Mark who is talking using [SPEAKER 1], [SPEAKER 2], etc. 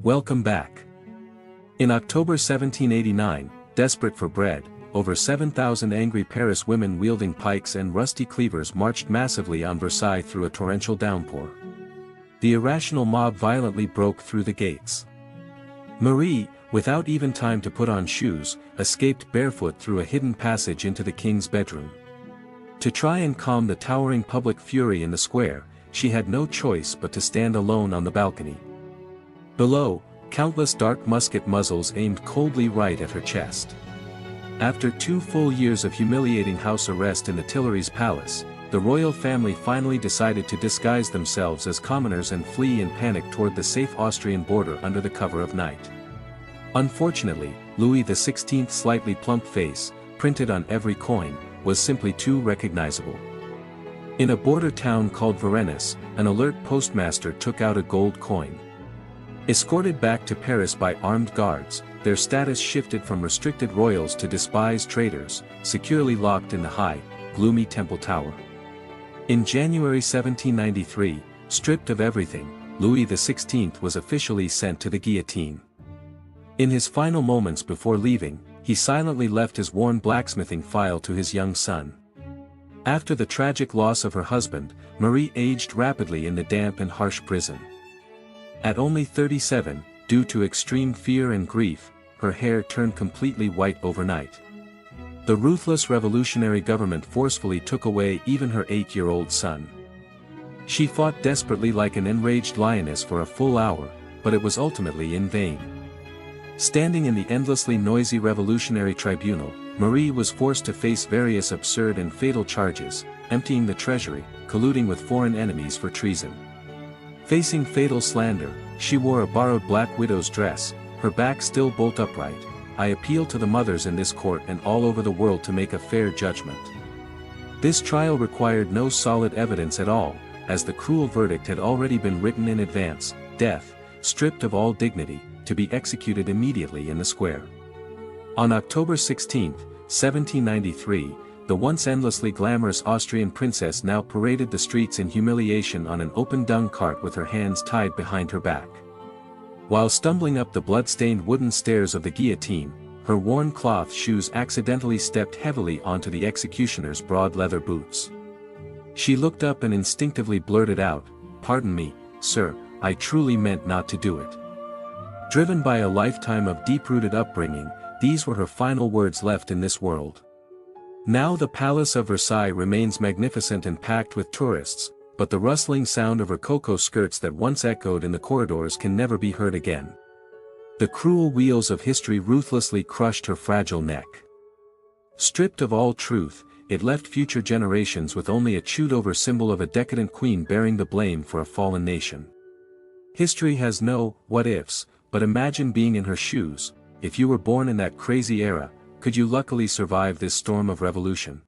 [SPEAKER 1] Welcome back. In October 1789, desperate for bread, over 7,000 angry Paris women wielding pikes and rusty cleavers marched massively on Versailles through a torrential downpour. The irrational mob violently broke through the gates. Marie, without even time to put on shoes, escaped barefoot through a hidden passage into the king's bedroom. To try and calm the towering public fury in the square, she had no choice but to stand alone on the balcony. Below, countless dark musket muzzles aimed coldly right at her chest. After 2 full years of humiliating house arrest in the Tuileries Palace, the royal family finally decided to disguise themselves as commoners and flee in panic toward the safe Austrian border under the cover of night. Unfortunately, Louis XVI's slightly plump face, printed on every coin, was simply too recognizable. In a border town called Varennes, an alert postmaster took out a gold coin. Escorted back to Paris by armed guards, their status shifted from restricted royals to despised traitors, securely locked in the high, gloomy Temple Tower. In January 1793, stripped of everything, Louis XVI was officially sent to the guillotine. In his final moments before leaving, he silently left his worn blacksmithing file to his young son. After the tragic loss of her husband, Marie aged rapidly in the damp and harsh prison. At only 37, due to extreme fear and grief, her hair turned completely white overnight. The ruthless revolutionary government forcefully took away even her 8-year-old son. She fought desperately like an enraged lioness for a full hour, but it was ultimately in vain. Standing in the endlessly noisy revolutionary tribunal, Marie was forced to face various absurd and fatal charges, emptying the treasury, colluding with foreign enemies for treason. Facing fatal slander, she wore a borrowed black widow's dress, her back still bolt upright. I appeal to the mothers in this court and all over the world to make a fair judgment. This trial required no solid evidence at all, as the cruel verdict had already been written in advance: death, stripped of all dignity, to be executed immediately in the square. On October 16, 1793, the once endlessly glamorous Austrian princess now paraded the streets in humiliation on an open dung cart with her hands tied behind her back. While stumbling up the blood-stained wooden stairs of the guillotine, her worn cloth shoes accidentally stepped heavily onto the executioner's broad leather boots. She looked up and instinctively blurted out, "Pardon me, sir, I truly meant not to do it." Driven by a lifetime of deep-rooted upbringing, these were her final words left in this world. Now the Palace of Versailles remains magnificent and packed with tourists, but the rustling sound of rococo skirts that once echoed in the corridors can never be heard again. The cruel wheels of history ruthlessly crushed her fragile neck. Stripped of all truth, it left future generations with only a chewed-over symbol of a decadent queen bearing the blame for a fallen nation. History has no what-ifs, but imagine being in her shoes. If you were born in that crazy era, could you luckily survive this storm of revolution?